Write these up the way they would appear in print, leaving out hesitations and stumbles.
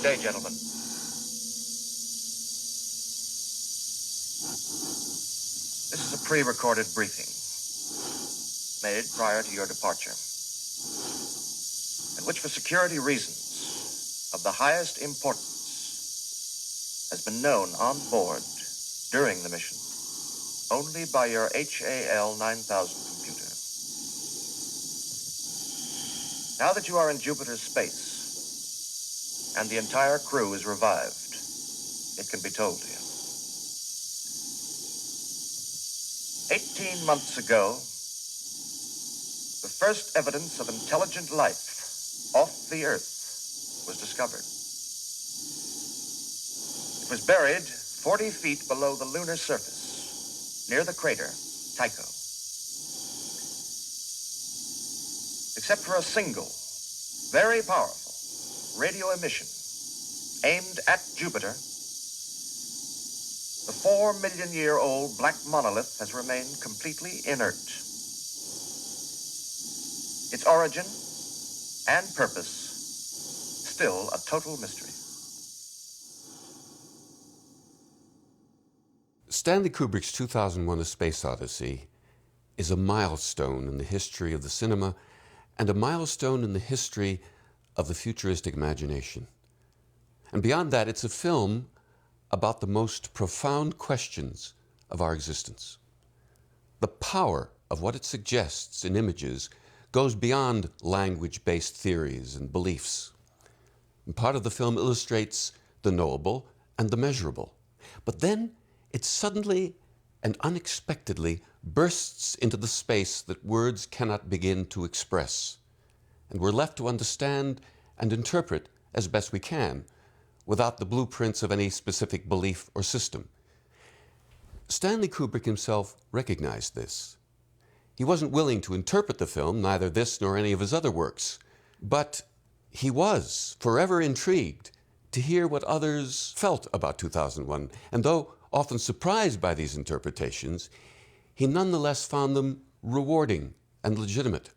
day, gentlemen. This is a pre-recorded briefing made prior to your departure, in which, for security reasons of the highest importance, has been known on board during the mission only by your HAL 9000 computer. Now that you are in Jupiter's space and the entire crew is revived, it can be told to you. 18 months ago, the first evidence of intelligent life off the Earth was discovered. It was buried 40 feet below the lunar surface, near the crater Tycho. Except for a single, very powerful radio emission aimed at Jupiter, the 4-million-year-old black monolith has remained completely inert. Its origin and purpose still a total mystery. Stanley Kubrick's 2001: A Space Odyssey is a milestone in the history of the cinema and a milestone in the history of the futuristic imagination. And beyond that, it's a film about the most profound questions of our existence. The power of what it suggests in images goes beyond language-based theories and beliefs. And part of the film illustrates the knowable and the measurable. But then it suddenly and unexpectedly bursts into the space that words cannot begin to express. And we're left to understand and interpret as best we can, without the blueprints of any specific belief or system. Stanley Kubrick himself recognized this. He wasn't willing to interpret the film, neither this nor any of his other works, but he was forever intrigued to hear what others felt about 2001, and though often surprised by these interpretations, he nonetheless found them rewarding and legitimate.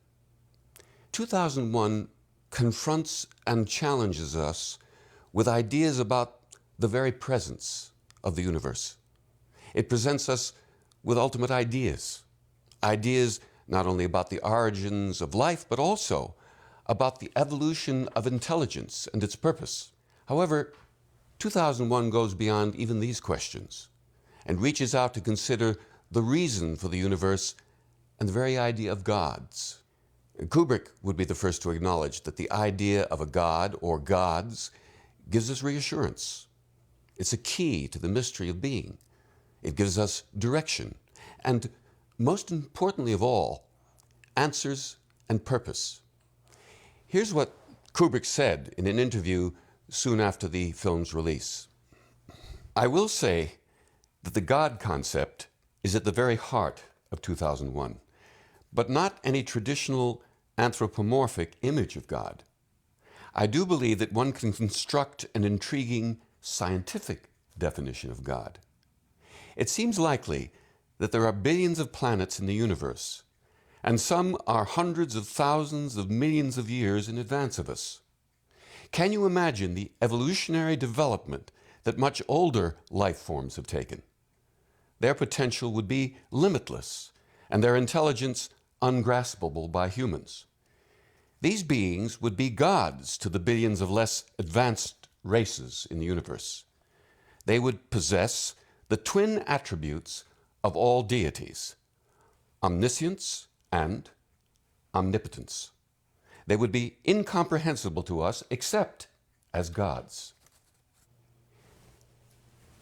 2001 confronts and challenges us with ideas about the very presence of the universe. It presents us with ultimate ideas. Ideas not only about the origins of life, but also about the evolution of intelligence and its purpose. However, 2001 goes beyond even these questions and reaches out to consider the reason for the universe and the very idea of gods. Kubrick would be the first to acknowledge that the idea of a god or gods gives us reassurance. It's a key to the mystery of being. It gives us direction, and most importantly of all, answers and purpose. Here's what Kubrick said in an interview soon after the film's release. "I will say that the God concept is at the very heart of 2001, but not any traditional anthropomorphic image of God. I do believe that one can construct an intriguing scientific definition of God. It seems likely that there are billions of planets in the universe, and some are hundreds of thousands of millions of years in advance of us. Can you imagine the evolutionary development that much older life forms have taken? Their potential would be limitless, and their intelligence ungraspable by humans. These beings would be gods to the billions of less advanced races in the universe. They would possess the twin attributes of all deities, omniscience and omnipotence. They would be incomprehensible to us except as gods."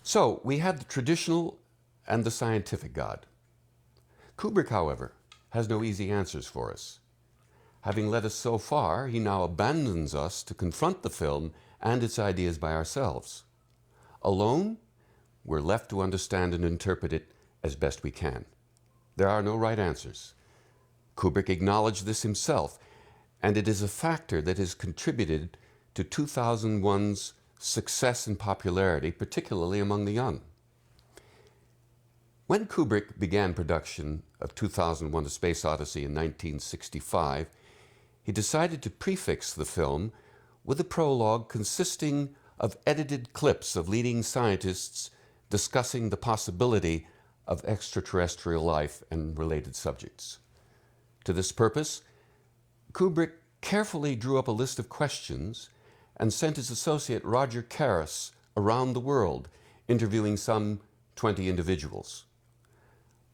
So we have the traditional and the scientific God. Kubrick, however, has no easy answers for us. Having led us so far, he now abandons us to confront the film and its ideas by ourselves. Alone, we're left to understand and interpret it as best we can. There are no right answers. Kubrick acknowledged this himself, and it is a factor that has contributed to 2001's success and popularity, particularly among the young. When Kubrick began production of 2001: A Space Odyssey in 1965, he decided to prefix the film with a prologue consisting of edited clips of leading scientists discussing the possibility of extraterrestrial life and related subjects. To this purpose, Kubrick carefully drew up a list of questions and sent his associate Roger Karras around the world, interviewing some 20 individuals.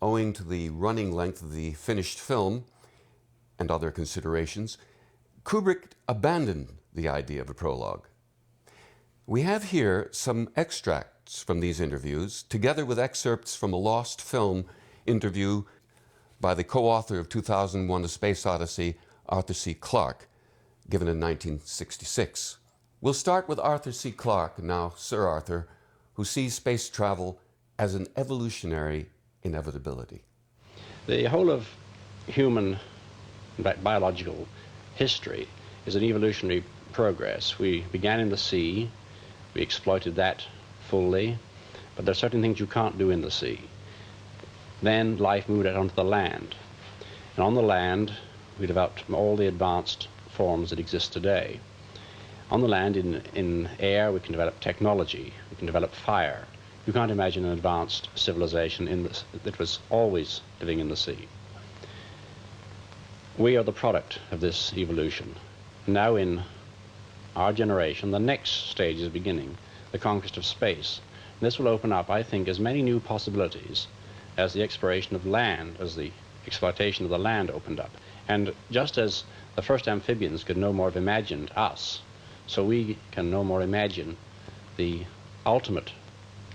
Owing to the running length of the finished film and other considerations, Kubrick abandoned the idea of a prologue. We have here some extracts from these interviews, together with excerpts from a lost film interview by the co-author of 2001: A Space Odyssey, Arthur C. Clarke, given in 1966. We'll start with Arthur C. Clarke, now Sir Arthur, who sees space travel as an evolutionary inevitability. The whole of human biological history is an evolutionary progress. We began in the sea, we exploited that fully, but there are certain things you can't do in the sea. Then life moved out onto the land, and on the land we developed all the advanced forms that exist today. On the land, in air, we can develop technology, we can develop fire. You can't imagine an advanced civilization that was always living in the sea. We are the product of this evolution. Now in our generation, the next stage is beginning, the conquest of space. And this will open up, I think, as many new possibilities as the exploration of land, as the exploitation of the land opened up. And just as the first amphibians could no more have imagined us, so we can no more imagine the ultimate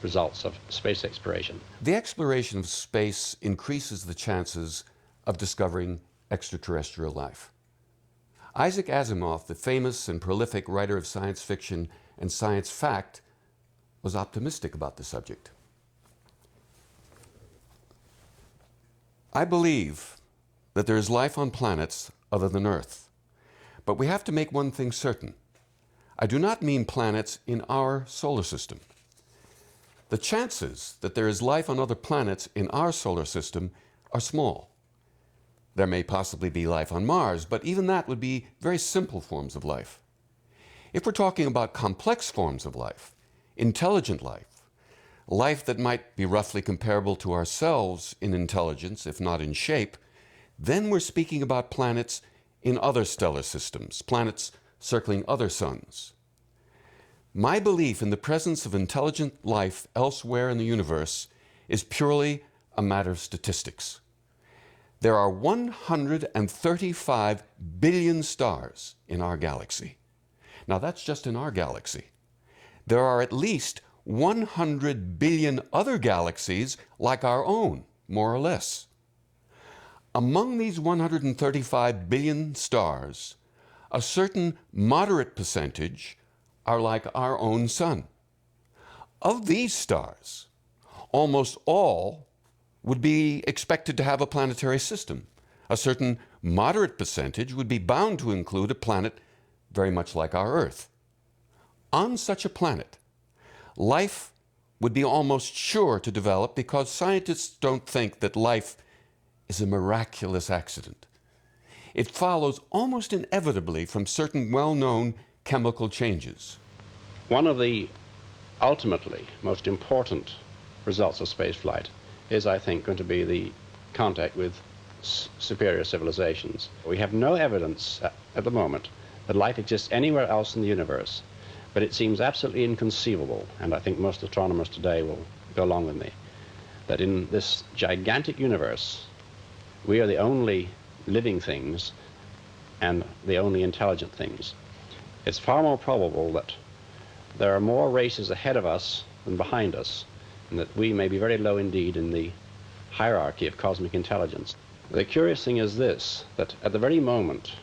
results of space exploration. The exploration of space increases the chances of discovering extraterrestrial life. Isaac Asimov, the famous and prolific writer of science fiction and science fact, was optimistic about the subject. I believe that there is life on planets other than Earth, but we have to make one thing certain. I do not mean planets in our solar system. The chances that there is life on other planets in our solar system are small. There may possibly be life on Mars, but even that would be very simple forms of life. If we're talking about complex forms of life, intelligent life, life that might be roughly comparable to ourselves in intelligence, if not in shape, then we're speaking about planets in other stellar systems, planets circling other suns. My belief in the presence of intelligent life elsewhere in the universe is purely a matter of statistics. There are 135 billion stars in our galaxy. Now that's just in our galaxy. There are at least 100 billion other galaxies like our own, more or less. Among these 135 billion stars, a certain moderate percentage are like our own sun. Of these stars, almost all would be expected to have a planetary system. A certain moderate percentage would be bound to include a planet very much like our Earth. On such a planet, life would be almost sure to develop because scientists don't think that life is a miraculous accident. It follows almost inevitably from certain well-known chemical changes. One of the ultimately most important results of spaceflight is, I think, going to be the contact with superior civilizations. We have no evidence at the moment that life exists anywhere else in the universe, but it seems absolutely inconceivable, and I think most astronomers today will go along with me, that in this gigantic universe, we are the only living things and the only intelligent things. It's far more probable that there are more races ahead of us than behind us, and that we may be very low indeed in the hierarchy of cosmic intelligence. The curious thing is this, that at the very moment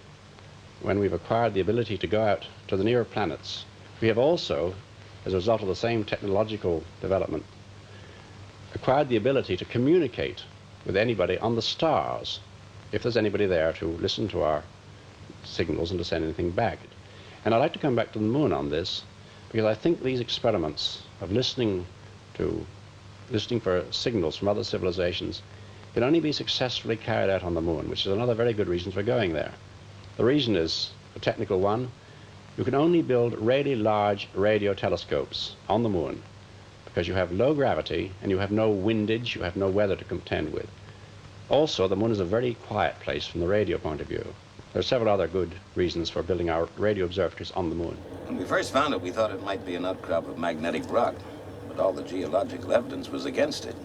when we've acquired the ability to go out to the nearer planets, we have also, as a result of the same technological development, acquired the ability to communicate with anybody on the stars, if there's anybody there to listen to our signals and to send anything back. And I'd like to come back to the moon on this, because I think these experiments of listening for signals from other civilizations can only be successfully carried out on the moon, which is another very good reason for going there. The reason is a technical one. You can only build really large radio telescopes on the moon because you have low gravity and you have no windage, you have no weather to contend with. Also, the moon is a very quiet place from the radio point of view. There are several other good reasons for building our radio observatories on the moon. When we first found it, we thought it might be an outcrop of magnetic rock, but all the geological evidence was against it.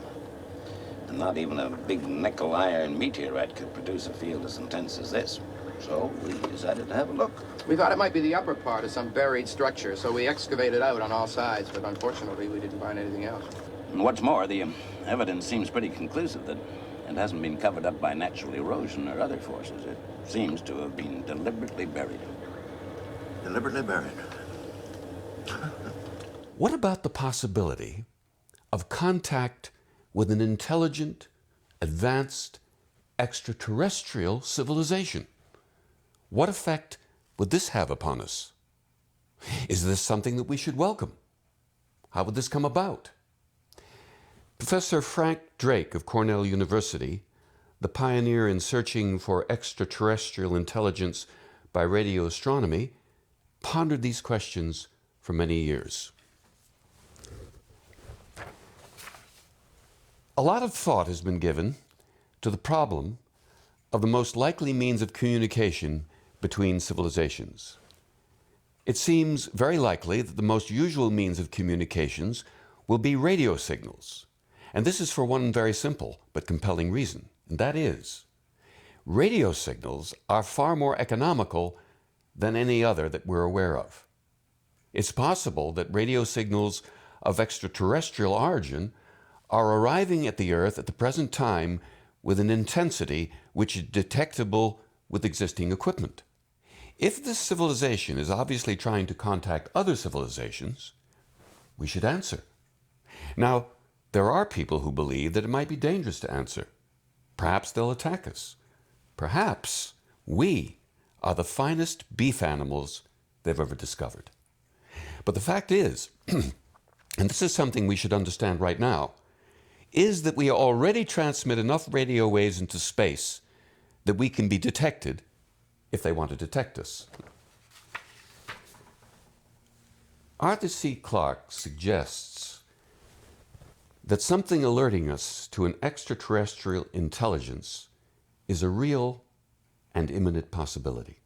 And not even a big nickel-iron meteorite could produce a field as intense as this. So we decided to have a look. We thought it might be the upper part of some buried structure, so we excavated out on all sides, but unfortunately we didn't find anything else. And what's more, the evidence seems pretty conclusive that it hasn't been covered up by natural erosion or other forces. It seems to have been deliberately buried. Deliberately buried. What about the possibility of contact with an intelligent, advanced, extraterrestrial civilization? What effect would this have upon us? Is this something that we should welcome? How would this come about? Professor Frank Drake of Cornell University, the pioneer in searching for extraterrestrial intelligence by radio astronomy, pondered these questions for many years. A lot of thought has been given to the problem of the most likely means of communication between civilizations. It seems very likely that the most usual means of communications will be radio signals. And this is for one very simple but compelling reason, and that is, radio signals are far more economical than any other that we're aware of. It's possible that radio signals of extraterrestrial origin are arriving at the Earth at the present time with an intensity which is detectable with existing equipment. If this civilization is obviously trying to contact other civilizations, we should answer. Now, there are people who believe that it might be dangerous to answer. Perhaps they'll attack us. Perhaps we are the finest beef animals they've ever discovered. But the fact is, and this is something we should understand right now, is that we already transmit enough radio waves into space that we can be detected if they want to detect us. Arthur C. Clarke suggests that something alerting us to an extraterrestrial intelligence is a real and imminent possibility.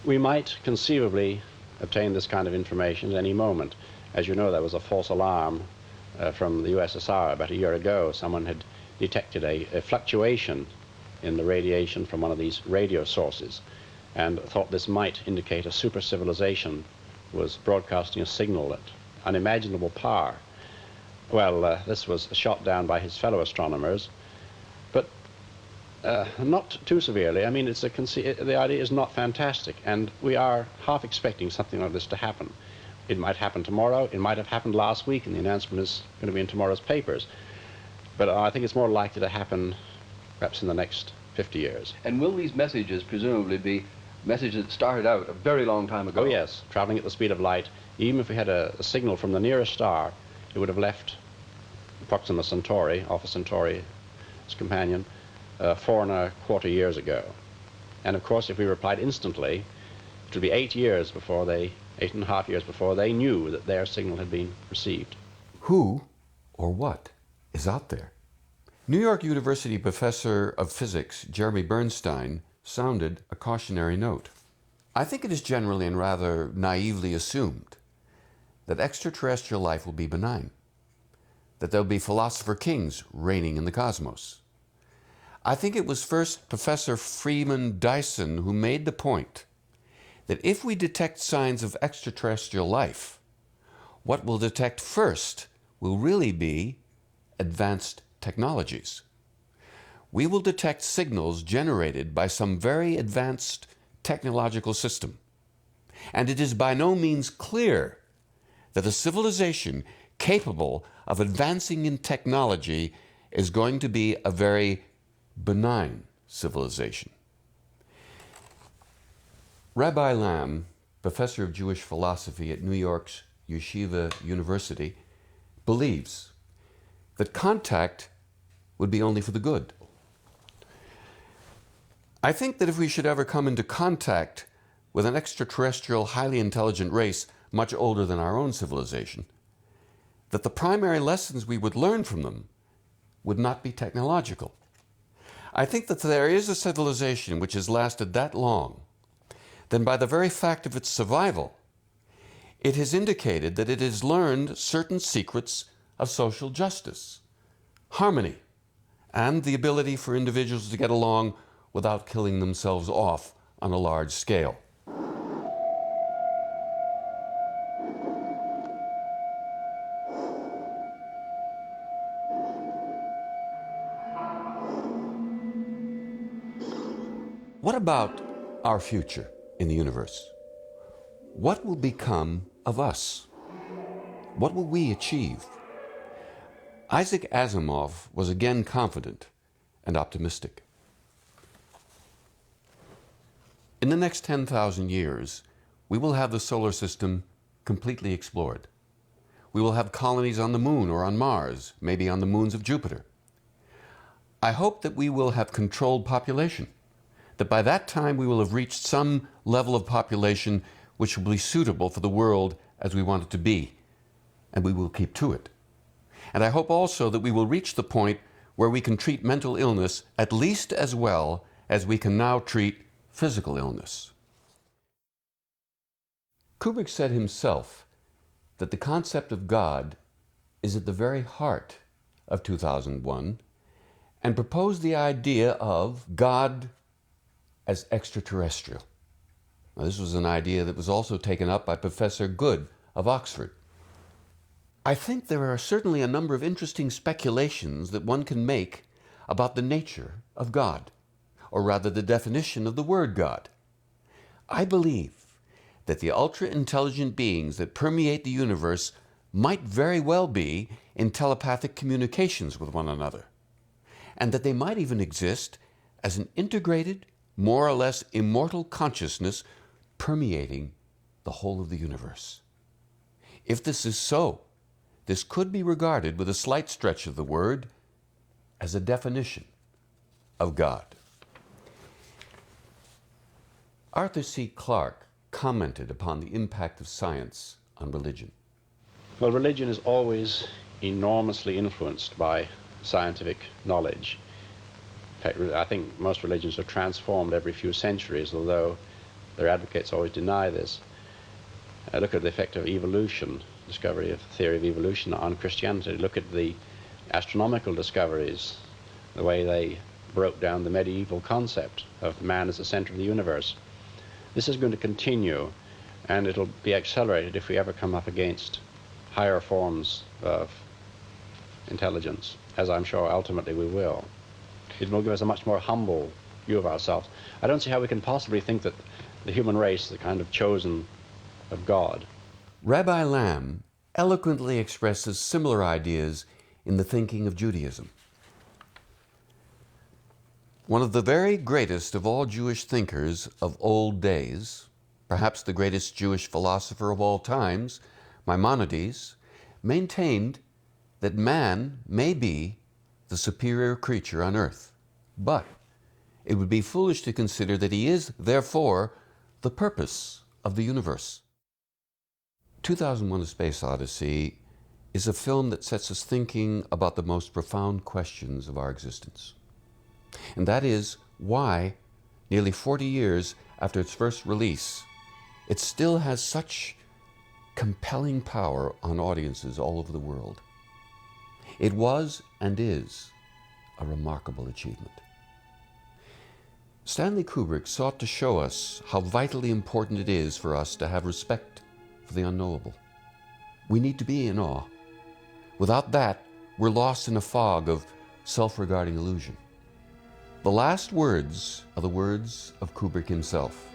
We might conceivably obtain this kind of information at any moment. As you know, there was a false alarm from the USSR about a year ago. Someone had detected a fluctuation in the radiation from one of these radio sources and thought this might indicate a super civilization was broadcasting a signal at unimaginable power. Well, this was shot down by his fellow astronomers, but not too severely. I mean, the idea is not fantastic, and we are half expecting something like this to happen. It might happen tomorrow. It might have happened last week, and the announcement is going to be in tomorrow's papers. But I think it's more likely to happen perhaps in the next 50 years. And will these messages presumably be messages that started out a very long time ago? Oh, yes, traveling at the speed of light. Even if we had a signal from the nearest star, it would have left Proxima Centauri, Alpha Centauri's companion, 4.25 years ago. And of course, if we replied instantly, it would be 8.5 years before they knew that their signal had been received. Who or what is out there? New York University professor of physics Jeremy Bernstein sounded a cautionary note. I think it is generally and rather naively assumed that extraterrestrial life will be benign, that there'll be philosopher kings reigning in the cosmos. I think it was first Professor Freeman Dyson who made the point that if we detect signs of extraterrestrial life, what we'll detect first will really be advanced technologies. We will detect signals generated by some very advanced technological system. And it is by no means clear that a civilization capable of advancing in technology is going to be a very benign civilization. Rabbi Lamb, professor of Jewish philosophy at New York's Yeshiva University, believes that contact would be only for the good. I think that if we should ever come into contact with an extraterrestrial, highly intelligent race much older than our own civilization, that the primary lessons we would learn from them would not be technological. I think that there is a civilization which has lasted that long, then by the very fact of its survival, it has indicated that it has learned certain secrets of social justice, harmony, and the ability for individuals to get along without killing themselves off on a large scale. What about our future in the universe? What will become of us? What will we achieve? Isaac Asimov was again confident and optimistic. In the next 10,000 years, we will have the solar system completely explored. We will have colonies on the moon or on Mars, maybe on the moons of Jupiter. I hope that we will have controlled population, that by that time we will have reached some level of population which will be suitable for the world as we want it to be, and we will keep to it. And I hope also that we will reach the point where we can treat mental illness at least as well as we can now treat physical illness. Kubrick said himself that the concept of God is at the very heart of 2001 and proposed the idea of God as extraterrestrial. Now, this was an idea that was also taken up by Professor Good of Oxford. I think there are certainly a number of interesting speculations that one can make about the nature of God, or rather the definition of the word God. I believe that the ultra-intelligent beings that permeate the universe might very well be in telepathic communications with one another, and that they might even exist as an integrated, more or less immortal consciousness permeating the whole of the universe. If this is so, this could be regarded, with a slight stretch of the word, as a definition of God. Arthur C. Clarke commented upon the impact of science on religion. Well, religion is always enormously influenced by scientific knowledge. In fact, I think most religions are transformed every few centuries, although their advocates always deny this. Look at the effect of evolution, discovery of the theory of evolution on Christianity. Look at the astronomical discoveries, the way they broke down the medieval concept of man as the center of the universe. This is going to continue, and it'll be accelerated if we ever come up against higher forms of intelligence, as I'm sure ultimately we will. It will give us a much more humble view of ourselves. I don't see how we can possibly think that the human race is the kind of chosen of God. Rabbi Lamb eloquently expresses similar ideas in the thinking of Judaism. One of the very greatest of all Jewish thinkers of old days, perhaps the greatest Jewish philosopher of all times, Maimonides, maintained that man may be the superior creature on earth, but it would be foolish to consider that he is, therefore, the purpose of the universe. 2001: A Space Odyssey is a film that sets us thinking about the most profound questions of our existence. And that is why, nearly 40 years after its first release, it still has such compelling power on audiences all over the world. It was and is a remarkable achievement. Stanley Kubrick sought to show us how vitally important it is for us to have respect for the unknowable. We need to be in awe. Without that, we're lost in a fog of self-regarding illusion. The last words are the words of Kubrick himself.